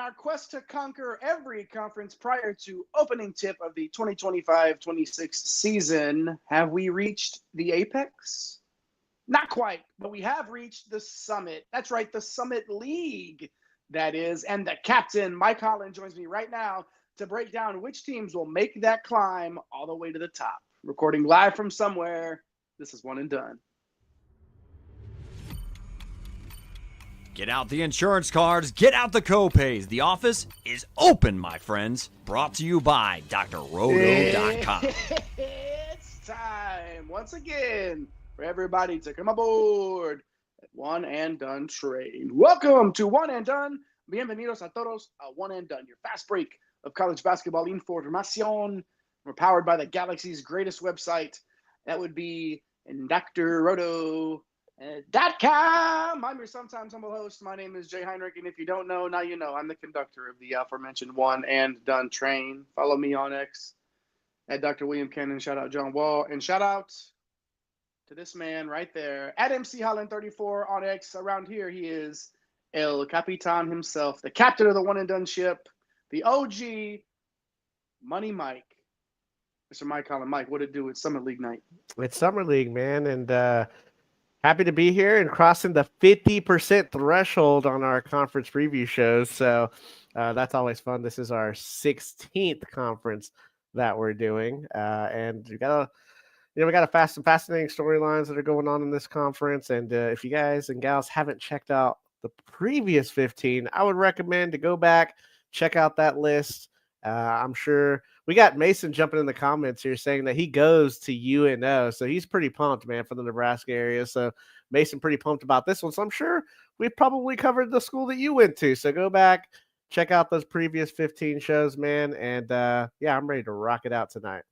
our quest to conquer every conference prior to opening tip of the 2025-26 season, have we reached the apex? Not quite, but we have reached the summit. That's right, the Summit League, that is. And the captain, Mike Holland, joins me right now to break down which teams will make that climb all the way to the top. Recording live from somewhere, this is One and Done. Get out the insurance cards, get out the copays. The office is open, my friends. Brought to you by drroto.com. It's time once again for everybody to come aboard at One and Done train. Welcome to One and Done. Bienvenidos a todos a One and Done, your fast break of college basketball información. We're powered by the galaxy's greatest website. That would be drroto.com. I'm your sometimes humble host. My name is Jay Heinrich, and if you don't know, now you know. I'm the conductor of the aforementioned One and Done train. Follow me on X at Dr. William Cannon. Shout out John Wall, and shout out to this man right there at MC Holland 34 on X. Around here, he is El Capitan himself, the captain of the One and Done ship, the OG Money Mike. Mr. Mike Holland. Mike, what it do? It's Summer League night. It's Summer League, man, and happy to be here and crossing the 50% threshold on our conference preview shows. So that's always fun. This is our 16th conference that we're doing, and we got some fascinating storylines that are going on in this conference. And if you guys and gals haven't checked out the previous 15, I would recommend to go back, check out that list. I'm sure we got Mason jumping in the comments here saying that he goes to UNO. So he's pretty pumped, man, for the Nebraska area. So Mason pretty pumped about this one. So I'm sure we've probably covered the school that you went to. So go back, check out those previous 15 shows, man. And I'm ready to rock it out tonight.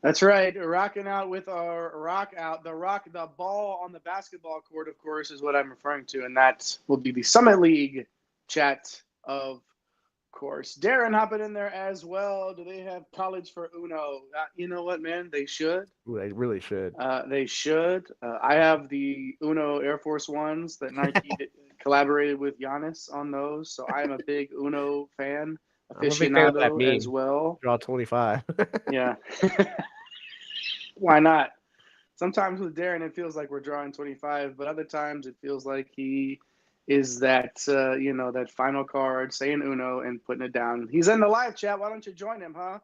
That's right. Rocking out with our the ball on the basketball court, of course, is what I'm referring to. And that will be the Summit League chat of course. Darren hopping in there as well. Do they have college for Uno? You know what, man? They should. They really should. They should. I have the Uno Air Force Ones that Nike collaborated with Giannis on those. So I'm a big Uno fan, aficionado as well. Draw 25. Yeah. Why not? Sometimes with Darren, it feels like we're drawing 25, but other times it feels like he is that, that final card, saying Uno and putting it down. He's in the live chat. Why don't you join him, huh?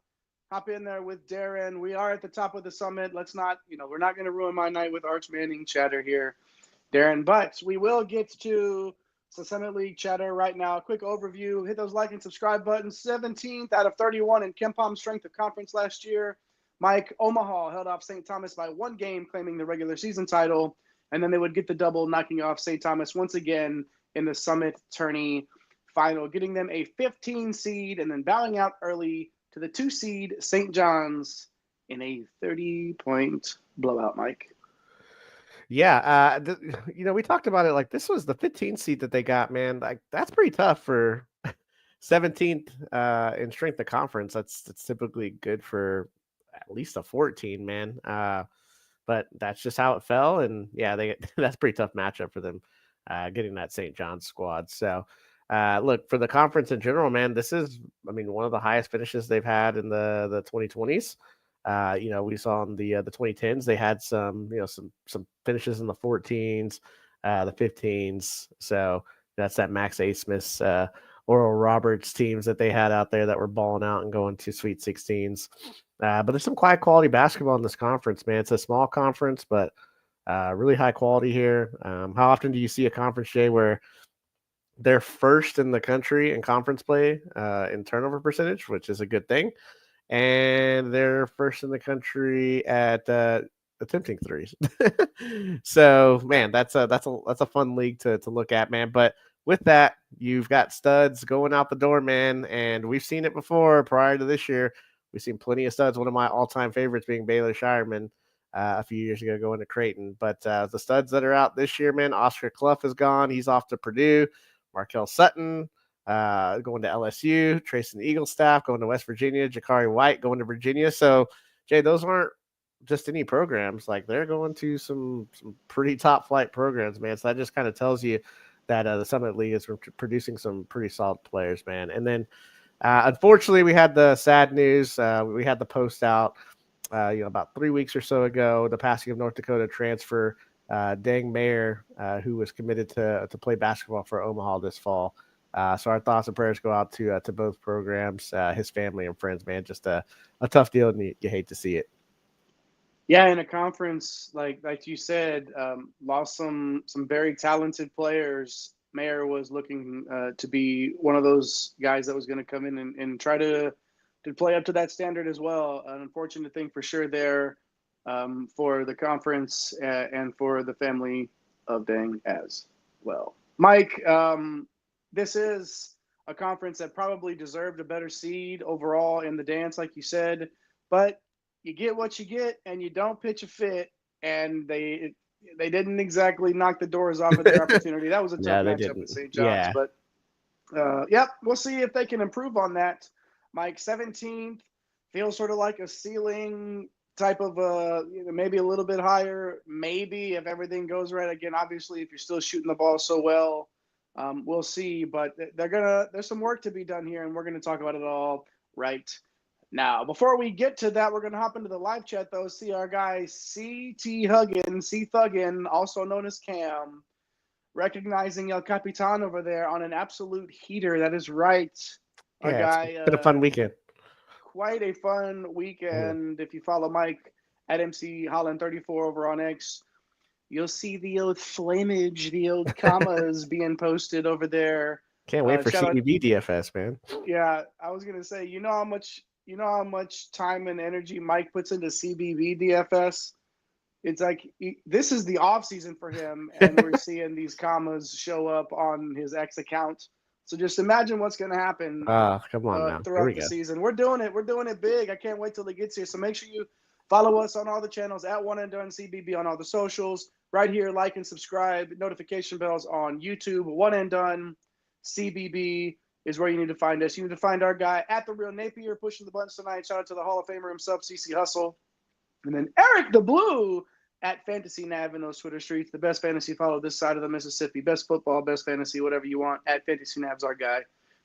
Hop in there with Darren. We are at the top of the summit. Let's not, we're not going to ruin my night with Arch Manning chatter here, Darren. But we will get to the Summit League chatter right now. A quick overview. Hit those like and subscribe buttons. 17th out of 31 in KenPom strength of conference last year. Mike, Omaha held off St. Thomas by one game, claiming the regular season title. And then they would get the double, knocking off St. Thomas once again in the Summit Tourney final, getting them a 15 seed and then bowing out early to the 2 seed St. John's in a 30-point blowout, Mike. Yeah, we talked about it like this was the 15 seed that they got, man. Like that's pretty tough for 17th in strength of conference. That's typically good for at least a 14, man. But that's just how it fell, and yeah, that's a pretty tough matchup for them, getting that St. John's squad. So, look, for the conference in general, man, this is, one of the highest finishes they've had in the 2020s. We saw in the 2010s they had some finishes in the 14s, the 15s. So that's that Max Asmus, Oral Roberts teams that they had out there that were balling out and going to Sweet 16s. But there's some high quality basketball in this conference, man. It's a small conference, but really high quality here. How often do you see a conference, Jay, where they're first in the country in conference play in turnover percentage, which is a good thing, and they're first in the country at attempting threes? So, man, that's a fun league to look at, man. But with that, you've got studs going out the door, man, and we've seen it before prior to this year. We've seen plenty of studs. One of my all-time favorites being Baylor Shireman a few years ago going to Creighton. But the studs that are out this year, man, Oscar Clough is gone. He's off to Purdue. Markel Sutton going to LSU. Trayson Eaglestaff going to West Virginia. Jakari White going to Virginia. So, Jay, those aren't just any programs. Like, they're going to some pretty top-flight programs, man. So that just kind of tells you that the Summit League is producing some pretty solid players, man. And then, unfortunately, we had the sad news. We had the post out, about 3 weeks or so ago, the passing of North Dakota transfer Dang Mayer, who was committed to play basketball for Omaha this fall. So our thoughts and prayers go out to both programs, his family and friends, man. Just a tough deal, and you hate to see it. Yeah, in a conference like you said, lost some very talented players. Mayer was looking to be one of those guys that was going to come in and try to play up to that standard as well. An unfortunate thing for sure there for the conference and for the family of Dang as well. Mike, this is a conference that probably deserved a better seed overall in the dance, like you said, but you get what you get, and you don't pitch a fit, and they didn't exactly knock the doors off of their opportunity. That was a tough matchup with St. John's, but yep, we'll see if they can improve on that. Mike, 17th feels sort of like a ceiling type of maybe a little bit higher, maybe if everything goes right. Again, obviously, if you're still shooting the ball so well, we'll see. But there's some work to be done here, and we're gonna talk about it all right now. Before we get to that, we're going to hop into the live chat, though, see our guy C.T. Huggin, C-Thuggin, also known as Cam, recognizing El Capitan over there on an absolute heater. That is right. Our guy, it's been a fun weekend. Quite a fun weekend. If you follow Mike at MC Holland 34 over on X, you'll see the old flamage, the old commas being posted over there. Can't wait for CBB DFS, man. Yeah, I was going to say, you know how much time and energy Mike puts into CBB DFS? It's like this is the off season for him, and we're seeing these commas show up on his X account. So just imagine what's going to happen come on now. Throughout the season. We're doing it big. I can't wait till it gets here. So make sure you follow us on all the channels at One and Done CBB on all the socials. Right here, like and subscribe. Notification bells on YouTube. One and Done CBB is where you need to find us. You need to find our guy at The Real Napier pushing the buttons tonight. Shout out to the Hall of Famer himself, CC Hustle. And then Eric the Blue at Fantasy Nav in those Twitter streets. The best fantasy follow this side of the Mississippi. Best football, best fantasy, whatever you want. At Fantasy Nav's our guy.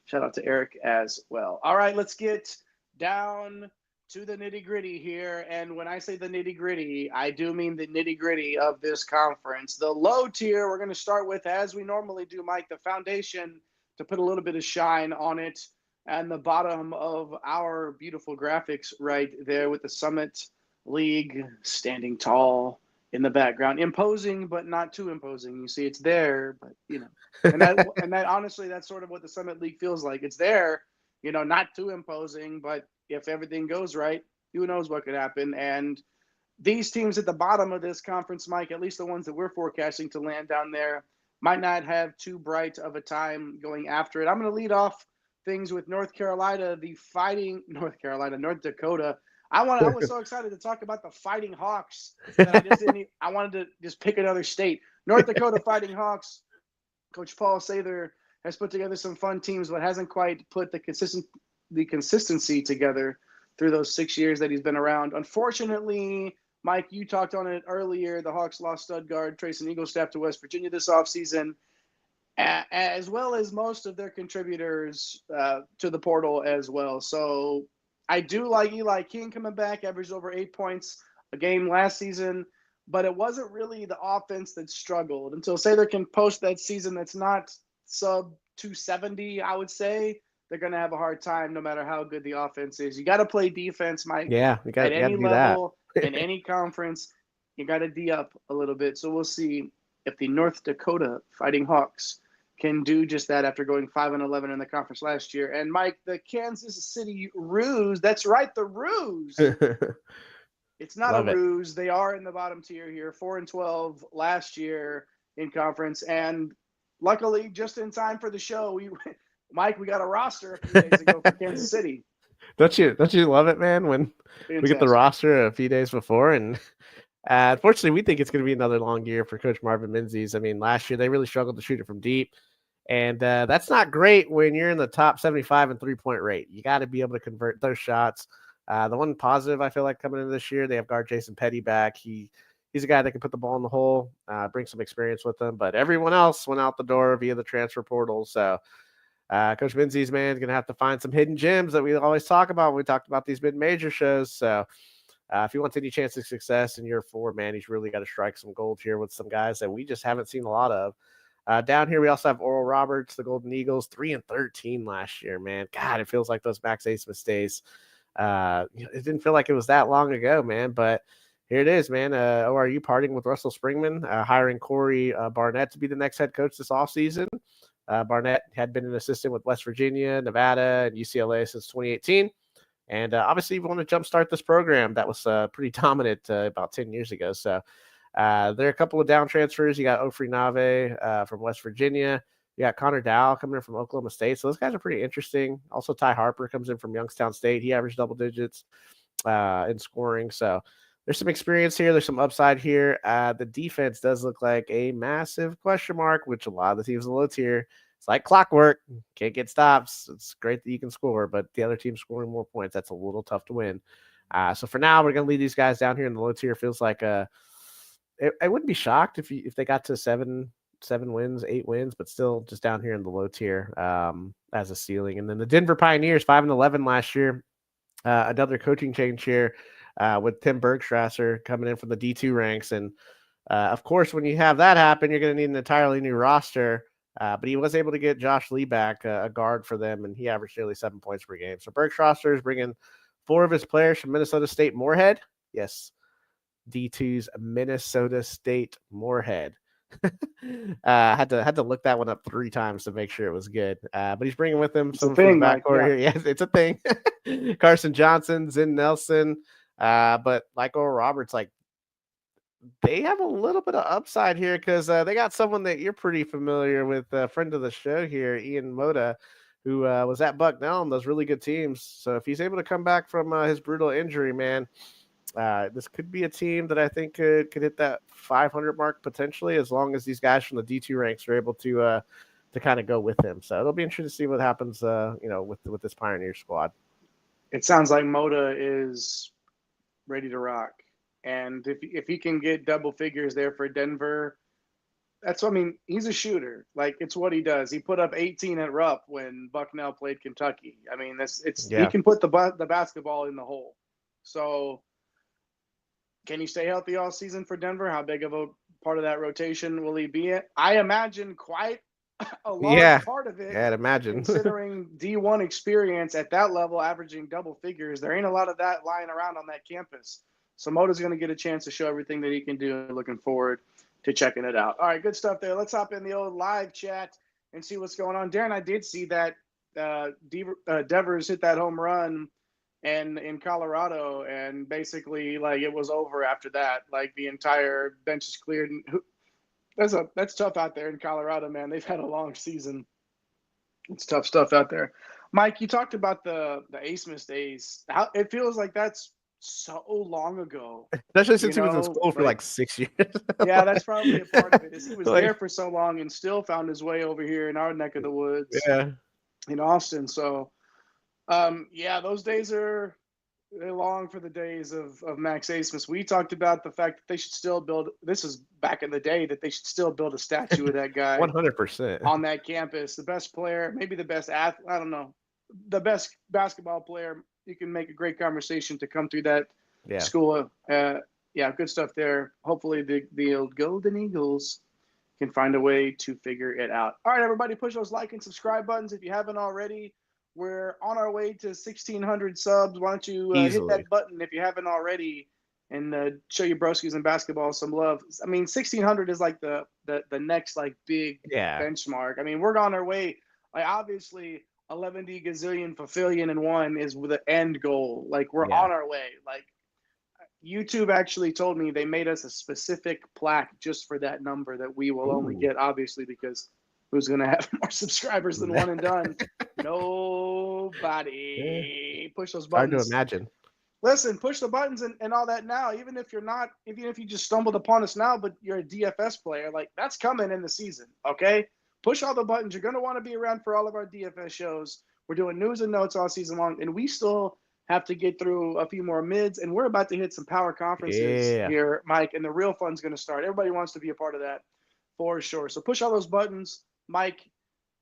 Shout out to Eric as well. All right, let's get down to the nitty-gritty here. And when I say the nitty-gritty, I do mean the nitty-gritty of this conference. The low tier, we're going to start with, as we normally do, Mike, the foundation to put a little bit of shine on it. And the bottom of our beautiful graphics right there with the Summit League standing tall in the background, imposing but not too imposing. You see, it's there, but and that honestly, that's sort of what the Summit League feels like. It's there, not too imposing, but if everything goes right, who knows what could happen. And these teams at the bottom of this conference, Mike, at least the ones that we're forecasting to land down there, might not have too bright of a time going after it. I'm going to lead off things with North Dakota. I was so excited to talk about the Fighting Hawks that I wanted to just pick another state. North Dakota Fighting Hawks. Coach Paul Sather has put together some fun teams, but hasn't quite put the consistency together through those 6 years that he's been around. Unfortunately, Mike, you talked on it earlier. The Hawks lost stud guard Trayson Eaglestaff to West Virginia this offseason, as well as most of their contributors to the portal as well. So I do like Eli King coming back, averaged over 8 points a game last season, but it wasn't really the offense that struggled. Until Sather can post that season that's not sub 270, I would say, they're going to have a hard time no matter how good the offense is. You got to play defense, Mike. Yeah, you got at any do level, that. in any conference, you got to D up a little bit. So we'll see if the North Dakota Fighting Hawks can do just that after going 5-11 in the conference last year. And Mike, the Kansas City Roos, that's right, the Roos. It's not a ruse. They are in the bottom tier here, 4-12 last year in conference. And luckily, just in time for the show, Mike, we got a roster a few days ago for Kansas City. Don't you love it, man, when we get the roster a few days before? And unfortunately, we think it's going to be another long year for Coach Marvin Menzies. I mean, last year they really struggled to shoot it from deep. And that's not great when you're in the top 75 in three-point rate. You got to be able to convert those shots. The one positive I feel like coming into this year, they have guard Jason Petty back. He he's a guy that can put the ball in the hole, bring some experience with him. But everyone else went out the door via the transfer portal. So Coach Menzies, man, is going to have to find some hidden gems that we always talk about when we talked about these mid-major shows. So if he wants any chance of success in year 4, man, he's really got to strike some gold here with some guys that we just haven't seen a lot of. Down here, we also have Oral Roberts, the Golden Eagles, 3-13 last year, man. God, it feels like those Max Acemus days. It didn't feel like it was that long ago, man, but here it is, man. ORU parting with Russell Springman, hiring Corey Barnett to be the next head coach this offseason. Barnett had been an assistant with West Virginia, Nevada, and UCLA since 2018. And obviously, we want to jumpstart this program that was pretty dominant about 10 years ago. So there are a couple of down transfers. You got Ofri Nave from West Virginia. You got Connor Dow coming in from Oklahoma State. So those guys are pretty interesting. Also, Ty Harper comes in from Youngstown State. He averaged double digits in scoring. So there's some experience here. There's some upside here. The defense does look like a massive question mark, which a lot of the teams in the low tier, it's like clockwork. Can't get stops. It's great that you can score, but the other team scoring more points, that's a little tough to win. So for now, we're going to leave these guys down here in the low tier. Feels like I wouldn't be shocked if they got to 7 wins, 8 wins, but still just down here in the low tier as a ceiling. And then the Denver Pioneers, 5-11 last year. Another coaching change here with Tim Bergstrasser coming in from the D2 ranks. And of course, when you have that happen, you're going to need an entirely new roster. But he was able to get Josh Lee back, a guard for them, and he averaged nearly 7 points per game. So Bergstrasser is bringing 4 of his players from Minnesota State Moorhead. Yes, D2's Minnesota State Moorhead. Had to look that one up 3 times to make sure it was good. But he's bringing with him some from the backcourt here. Yes, it's a thing. Carson Johnson, Zen Nelson. But like Oral Roberts, like they have a little bit of upside here because they got someone that you're pretty familiar with, a friend of the show here, Ian Moda, who was at Bucknell and those really good teams. So if he's able to come back from his brutal injury, man, this could be a team that I think could hit that 500 mark potentially, as long as these guys from the D2 ranks are able to kind of go with him. So it'll be interesting to see what happens, with this Pioneer squad. It sounds like Moda is ready to rock. And if he can get double figures there for Denver, he's a shooter. Like, it's what he does. He put up 18 at Rupp when Bucknell played Kentucky. I mean, he can put the basketball in the hole. So can he stay healthy all season for Denver? How big of a part of that rotation will he be in? I imagine quite a large part of it. Yeah, I'd imagine. Considering D1 experience at that level, averaging double figures, there ain't a lot of that lying around on that campus. So Moda's going to get a chance to show everything that he can do. Looking forward to checking it out. All right, good stuff there. Let's hop in the old live chat and see what's going on. Darren, I did see that Devers hit that home run and in Colorado, and basically, like, it was over after that. Like, the entire bench is cleared. And that's tough out there in Colorado, man. They've had a long season. It's tough stuff out there. Mike, you talked about the Acemus days. How it feels like that's so long ago. Especially since he was in school for like 6 years. Yeah, that's probably a part of it. Is he was there for so long and still found his way over here in our neck of the woods. Yeah. In Austin. So those days are long for the days of Max Acemus. We talked about the fact that they should still build, this is back in the day, that they should still build a statue of that guy 100% on that campus. The best player, maybe the best athlete, I don't know, the best basketball player. You can make a great conversation to come through that school. Good stuff there. Hopefully the old Golden Eagles can find a way to figure it out. All right, everybody, push those like and subscribe buttons if you haven't already. We're on our way to 1,600 subs. Why don't you hit that button if you haven't already and show your broskies in basketball some love. I mean, 1,600 is like the next like big benchmark. I mean, we're on our way. Like, obviously, 11 gazillion fulfillion and 1 is the end goal. Like, we're on our way. Like, YouTube actually told me they made us a specific plaque just for that number that we will only get, obviously, because who's going to have more subscribers than one and done? Nobody. Push those buttons. Hard to imagine. Listen, push the buttons and all that now. Even if you just stumbled upon us now, but you're a DFS player, like, that's coming in the season, okay? Push all the buttons. You're going to want to be around for all of our DFS shows. We're doing news and notes all season long, and we still have to get through a few more mids, and we're about to hit some power conferences Yeah. here, Mike, and the real fun's going to start. Everybody wants to be a part of that for sure. So push all those buttons, Mike.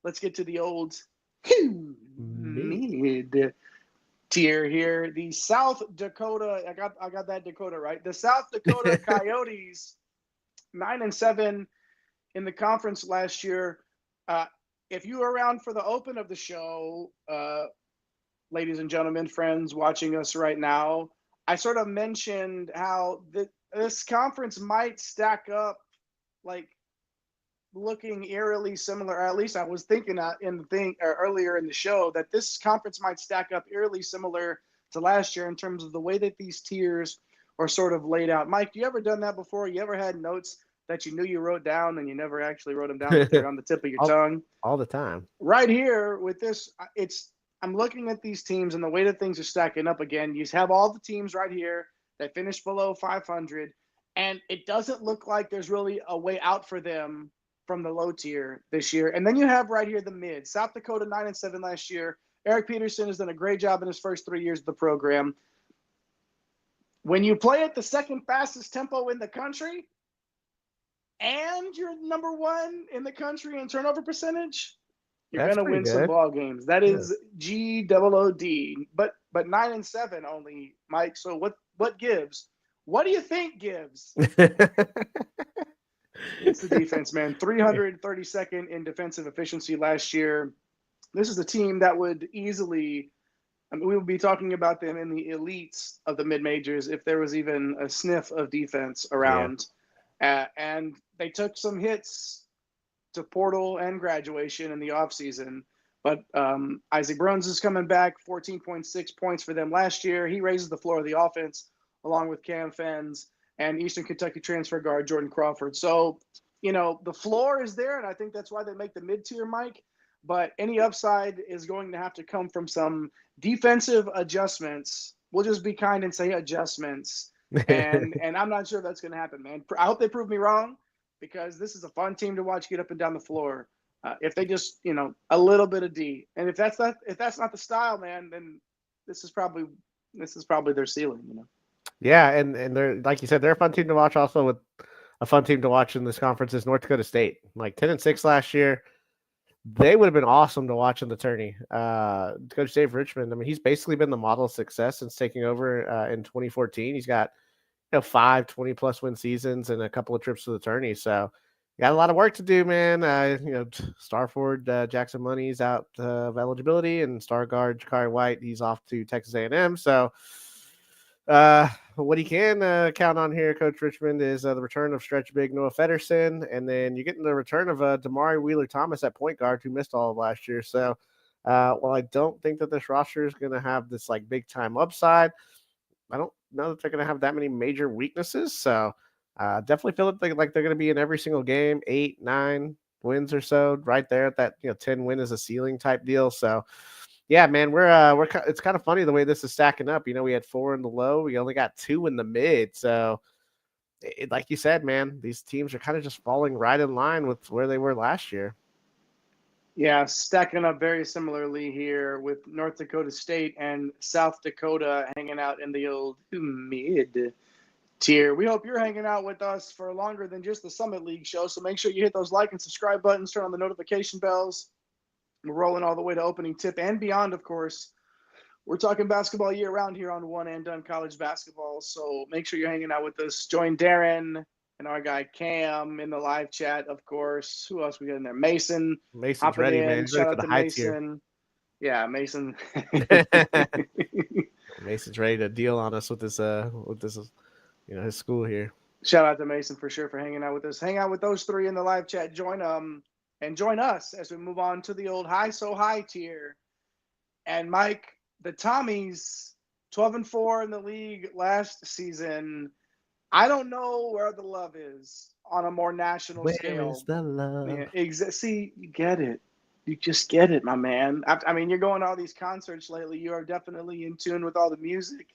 Let's get to the old mid tier here. The South Dakota, I got that Dakota right. The South Dakota Coyotes, 9-7 in the conference last year. If you were around for the open of the show, ladies and gentlemen, friends watching us right now, I sort of mentioned how this conference might stack up like looking eerily similar, or at least I was thinking earlier in the show that this conference might stack up eerily similar to last year in terms of the way that these tiers are sort of laid out. Mike, you ever done that before? You ever had notes that you knew you wrote down and you never actually wrote them down, but they're on the tip of your tongue? All the time. Right here with this, I'm looking at these teams and the way that things are stacking up again. You have all the teams right here that finished below 500, and it doesn't look like there's really a way out for them from the low tier this year. And then you have right here the mid. South Dakota 9-7 last year. Eric Peterson has done a great job in his first 3 years of the program. When you play at the second fastest tempo in the country and you're number one in the country in turnover percentage, you're going to win some ball games. That is GOOD. But 9-7 only, Mike. So what gives? What do you think gives? It's the defense, man. 332nd in defensive efficiency last year. This is a team that would easily, we would be talking about them in the elites of the mid-majors if there was even a sniff of defense around. Yeah. And they took some hits to portal and graduation in the offseason. But Isaac Bruns is coming back, 14.6 points for them last year. He raises the floor of the offense along with Cam Fens and Eastern Kentucky transfer guard Jordan Crawford. So, the floor is there, and I think that's why they make the mid-tier, Mike. But any upside is going to have to come from some defensive adjustments. We'll just be kind and say adjustments. And I'm not sure that's going to happen, man. I hope they prove me wrong because this is a fun team to watch get up and down the floor. If they just, a little bit of D. And if that's not the style, man, then this is probably their ceiling, Yeah, and they're, like you said, they're a fun team to watch. Also, with a fun team to watch in this conference is North Dakota State. Like 10-6 last year, they would have been awesome to watch in the tourney. Coach Dave Richmond, I mean, he's basically been the model of success since taking over in 2014. He's got 5 20+ win seasons and a couple of trips to the tourney. So got a lot of work to do, man. Star forward Jackson Money's out of eligibility, and star guard Jakari White, he's off to Texas A&M. So what he can count on here, Coach Richmond, is the return of stretch big Noah Feddersen, and then you get the return of Damari Wheeler-Thomas at point guard, who missed all of last year. So while I don't think that this roster is going to have this like big time upside, I don't know that they're going to have that many major weaknesses. So definitely feel like they're going to be in every single game, 8-9 wins or so, right there at that 10 win is a ceiling type deal. So yeah, man, we're it's kind of funny the way this is stacking up. We had 4 in the low, we only got 2 in the mid. So like you said, man, these teams are kind of just falling right in line with where they were last year. Yeah, stacking up very similarly here with North Dakota State and South Dakota hanging out in the old mid tier. We hope you're hanging out with us for longer than just the Summit League show. So make sure you hit those like and subscribe buttons, turn on the notification bells. We're rolling all the way to opening tip and beyond, of course. We're talking basketball year round here on One and Done College Basketball. So make sure you're hanging out with us. Join Darren and our guy Cam in the live chat, of course. Who else we got in there? Mason's ready, man. He's Shout ready out for to the high Mason. Tier. Yeah, Mason. Mason's ready to deal on us with this his school here. Shout out to Mason for sure for hanging out with us. Hang out with those 3 in the live chat. Join and join us as we move on to the old high tier. And Mike, the Tommies, 12-4 in the league last season. I don't know where the love is on a more national scale. Where is the love? Yeah, see, you get it. You just get it, my man. I mean, you're going to all these concerts lately. You are definitely in tune with all the music.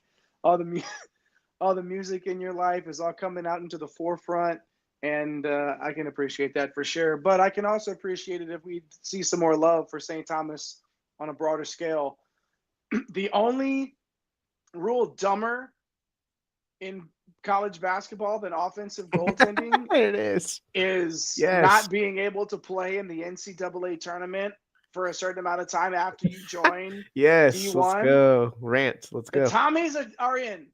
All the music in your life is all coming out into the forefront. And I can appreciate that for sure. But I can also appreciate it if we see some more love for St. Thomas on a broader scale. The only rule dumber in college basketball than offensive goaltending There it is. is Yes. not being able to play in the NCAA tournament for a certain amount of time after you join Yes, D1. let's go. Rant. Let's The go. Tommies are in.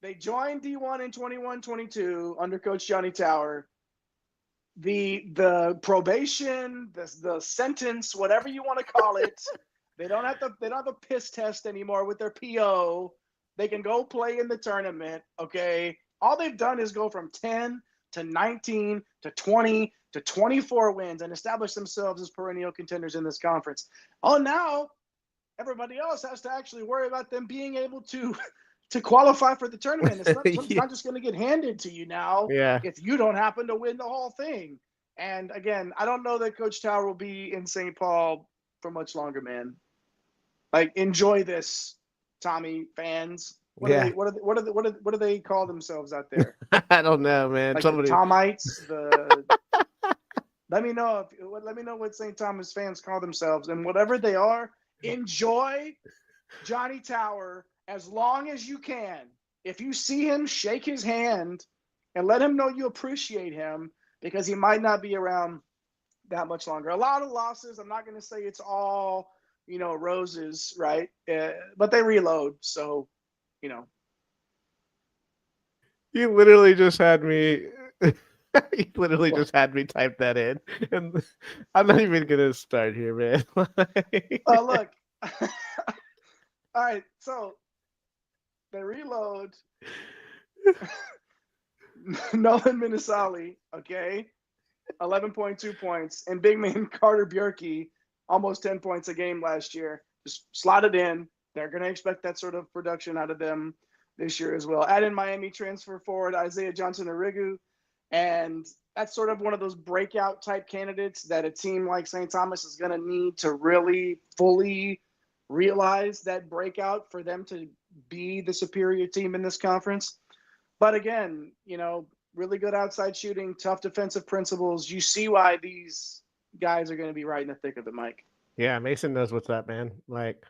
They joined D1 in 21-22 under Coach Johnny Tower. The probation, the sentence, whatever you want to call it, they don't have a piss test anymore with their PO. They can go play in the tournament. Okay, all they've done is go from 10 to 19 to 20 to 24 wins and establish themselves as perennial contenders in this conference. Oh, now everybody else has to actually worry about them being able to qualify for the tournament. It's not just going to get handed to you now if you don't happen to win the whole thing. And again, I don't know that Coach Tower will be in St. Paul for much longer, man. Like, enjoy this, Tommy fans. What do they call themselves out there? I don't know, man. Like Somebody... the Tomites. Let me know what St. Thomas fans call themselves, and whatever they are, enjoy Johnny Tower as long as you can. If you see him, shake his hand and let him know you appreciate him, because he might not be around that much longer. A lot of losses. I'm not going to say it's all, roses, right? But they reload. So, You literally just had me. You literally just had me type that in, and I'm not even gonna start here, man. Look. All right, so they reload. Nolan Minnesali, okay, 11.2 points, and big man Carter Bjerke, almost 10 points a game last year. Just slotted in. They're going to expect that sort of production out of them this year as well. Add in Miami transfer forward Isaiah Johnson-Arigu, and that's sort of one of those breakout type candidates that a team like St. Thomas is going to need to really fully realize that breakout for them to be the superior team in this conference. But again, really good outside shooting, tough defensive principles. You see why these guys are going to be right in the thick of it, Mike. Yeah, Mason knows what's up, man. Like,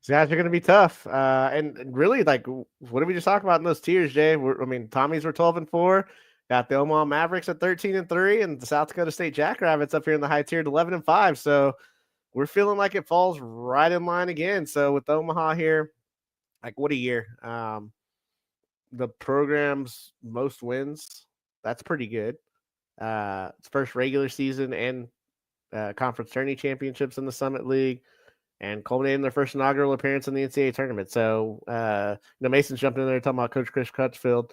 these guys are going to be tough. And really, like, what did we just talk about in those tiers, Jay? Tommies were 12-4. Got the Omaha Mavericks at 13-3, and the South Dakota State Jackrabbits up here in the high tier at 11-5. So we're feeling like it falls right in line again. So with Omaha here, like, what a year. The program's most wins. That's pretty good. It's first regular season and conference tourney championships in the Summit League, and culminating their first inaugural appearance in the NCAA tournament. So, Mason's jumping in there talking about Coach Chris Crutchfield.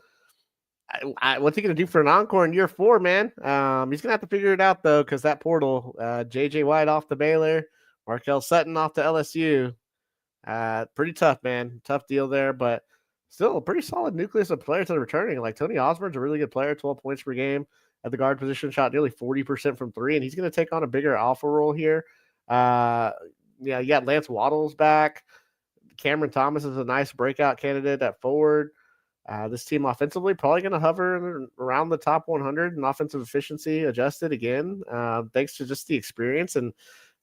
What's he going to do for an encore in year 4, man? He's going to have to figure it out, though, because that portal, J.J. White off to Baylor, Markel Sutton off to LSU. Pretty tough, man. Tough deal there, but still a pretty solid nucleus of players that are returning. Like, Tony Osborne's a really good player, 12 points per game at the guard position, shot nearly 40% from 3, and he's going to take on a bigger alpha role here. You got Lance Waddles back. Cameron Thomas is a nice breakout candidate at forward. This team offensively probably going to hover around the top 100 in offensive efficiency adjusted again, thanks to just the experience. And,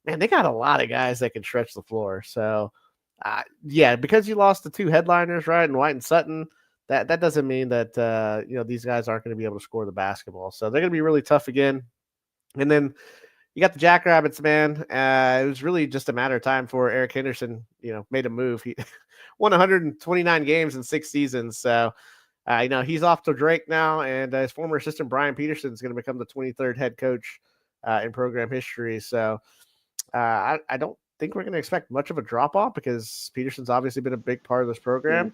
man, they got a lot of guys that can stretch the floor. So, because you lost the 2 headliners, right, and White and Sutton, that doesn't mean that, these guys aren't going to be able to score the basketball. So they're going to be really tough again. And then you got the Jackrabbits, man. It was really just a matter of time for Eric Henderson, made a move. He won 129 games in 6 seasons. So, he's off to Drake now, and his former assistant Brian Peterson is going to become the 23rd head coach in program history. So I don't think we're going to expect much of a drop-off, because Peterson's obviously been a big part of this program.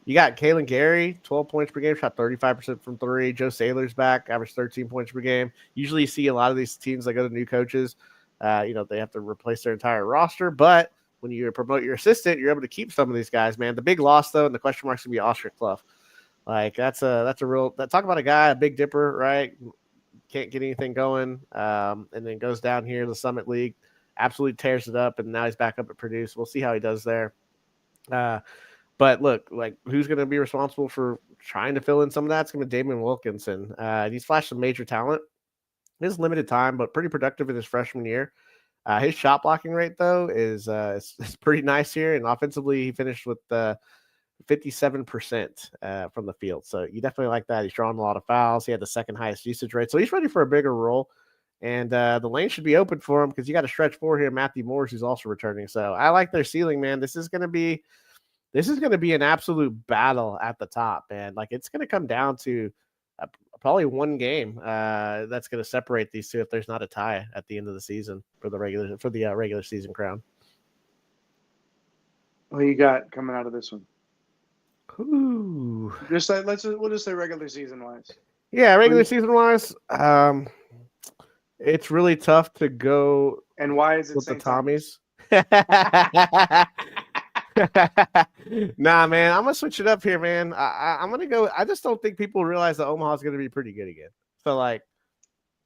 You got Kalen Gary, 12 points per game, shot 35% from 3. Joe Saylor's back, averaged 13 points per game. Usually you see a lot of these teams that go to new coaches, they have to replace their entire roster. But when you promote your assistant, you're able to keep some of these guys, man. The big loss, though, and the question mark's going to be Oscar Clough. Like, that's a real – talk about a guy, a Big Dipper, right? Can't get anything going, and then goes down here to the Summit League, absolutely tears it up, and now he's back up at Purdue. So we'll see how he does there. But look, like, who's going to be responsible for trying to fill in some of that? It's going to be Damon Wilkinson. He's flashed some major talent. His limited time, but pretty productive in his freshman year. His shot blocking rate, though, is pretty nice here. And offensively, he finished with 57% from the field. So you definitely like that. He's drawing a lot of fouls. He had the second highest usage rate. So he's ready for a bigger role. And the lane should be open for him because you got a stretch four here, Matthew Morris, who's also returning. So I like their ceiling, man. This is going to be an absolute battle at the top, man. Like, it's going to come down to probably one game that's going to separate these two if there's not a tie at the end of the season for the regular season crown. What you got coming out of this one? Ooh. We'll just say regular season wise. Yeah, regular season wise, it's really tough to go. And why is it with the Tommies? Nah, man, I'm gonna switch it up here, man. I'm gonna go. I just don't think people realize that Omaha's gonna be pretty good again. So, like,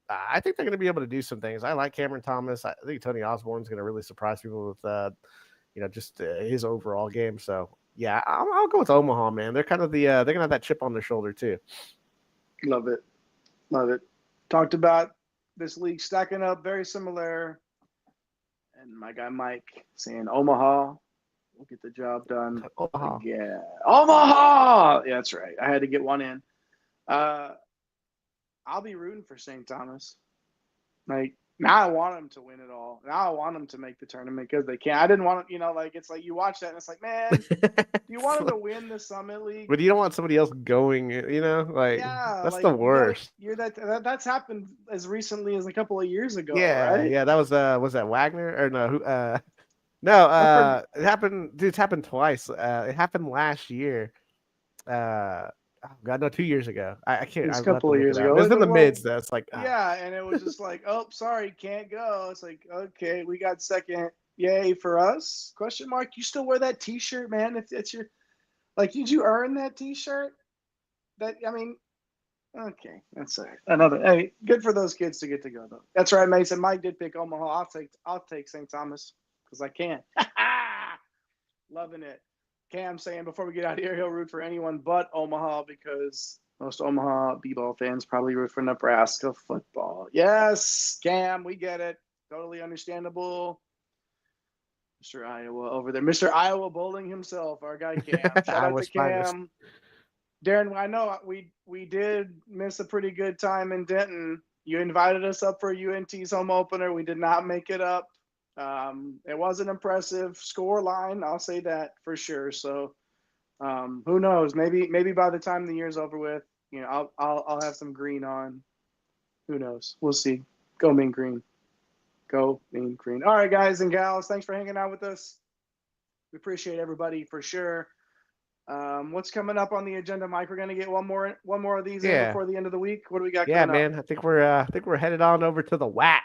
I think they're gonna be able to do some things. I like Cameron Thomas. I think Tony Osborne's gonna really surprise people with, just his overall game. So, yeah, I'll go with Omaha, man. They're kind of they're gonna have that chip on their shoulder too. Love it. Talked about this league stacking up very similar. And my guy Mike saying Omaha will get the job done. Omaha. Yeah. Omaha! Yeah, that's right. I had to get one in. I'll be rooting for St. Thomas. Like, now I want them to win it all. Now I want them to make the tournament because they can. I didn't want to, it's like you watch that and it's like, man, do you want them to win the Summit League? But you don't want somebody else going, that's the worst. That's happened as recently as a couple of years ago. Yeah, right? Yeah, that was that Wagner or no? No, it happened. Dude, it's happened twice. It happened last year. Oh God, no, 2 years ago. I can't. It's a couple of years ago. It was in the mids. That's like yeah, and it was just like, oh, sorry, can't go. It's like, okay, we got second. Yay for us? Question mark. You still wear that T-shirt, man? If it's your, like, did you earn that T-shirt? Okay, that's another. Hey, good for those kids to get to go though. That's right, Mason. Mike did pick Omaha. I'll take St. Thomas because I can. Loving it. Cam saying before we get out of here, he'll root for anyone but Omaha because most Omaha b-ball fans probably root for Nebraska football. Yes, Cam, we get it. Totally understandable. Mr. Iowa over there. Mr. Iowa bowling himself, our guy Cam. Shout out to Cam. Darren, I know we did miss a pretty good time in Denton. You invited us up for UNT's home opener. We did not make it up. It was an impressive score line. I'll say that for sure. So, who knows? Maybe by the time the year's over with, I'll have some green on. Who knows? We'll see. Go Mean Green. Go Mean Green. All right, guys and gals, thanks for hanging out with us. We appreciate everybody for sure. What's coming up on the agenda, Mike? We're gonna get one more of these in before the end of the week. What do we got? Yeah, coming man. up? I think we're headed on over to the WAC.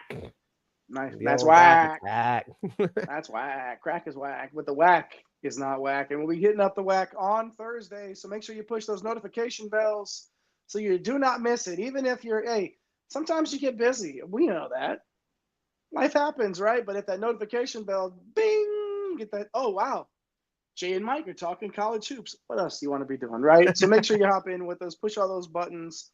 Nice. That's whack. That's whack. Crack is whack, but the whack is not whack. And we'll be hitting up the whack on Thursday. So make sure you push those notification bells so you do not miss it. Even if sometimes you get busy. We know that. Life happens, right? But if that notification bell, bing, get that. Oh, wow. Jay and Mike are talking college hoops. What else do you want to be doing, right? So make sure you hop in with us. Push all those buttons.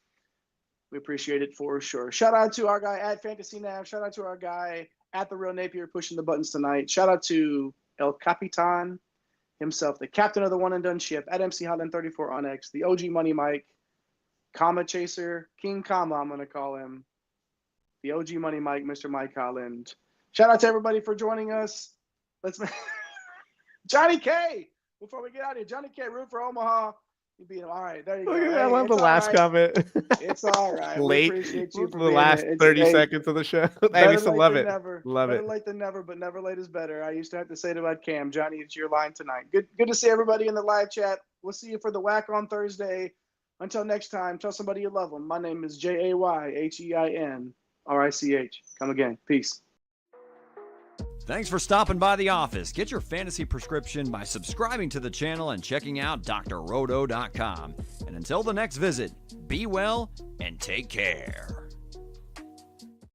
We appreciate it for sure. Shout out to our guy at Fantasy Nav. Shout out to our guy at The Real Napier pushing the buttons tonight. Shout out to El Capitan himself, the captain of the one and done ship at MC Hotline 34 on X, the OG Money Mike, Comma Chaser, King Comma, I'm going to call him, the OG Money Mike, Mr. Mike Holland. Shout out to everybody for joining us. Johnny K, before we get out of here, Johnny K, root for Omaha. You beat him. All right, there you go. I love the last comment. It's all right. Late. We appreciate you for the last 30 seconds of the show. I used to love it. Love it. Better late than never, but never late is better. I used to have to say it about Cam. Johnny, it's your line tonight. Good to see everybody in the live chat. We'll see you for the WAC on Thursday. Until next time, tell somebody you love them. My name is JAYHEINRICH. Come again. Peace. Thanks for stopping by the office. Get your fantasy prescription by subscribing to the channel and checking out drroto.com. And until the next visit, be well and take care.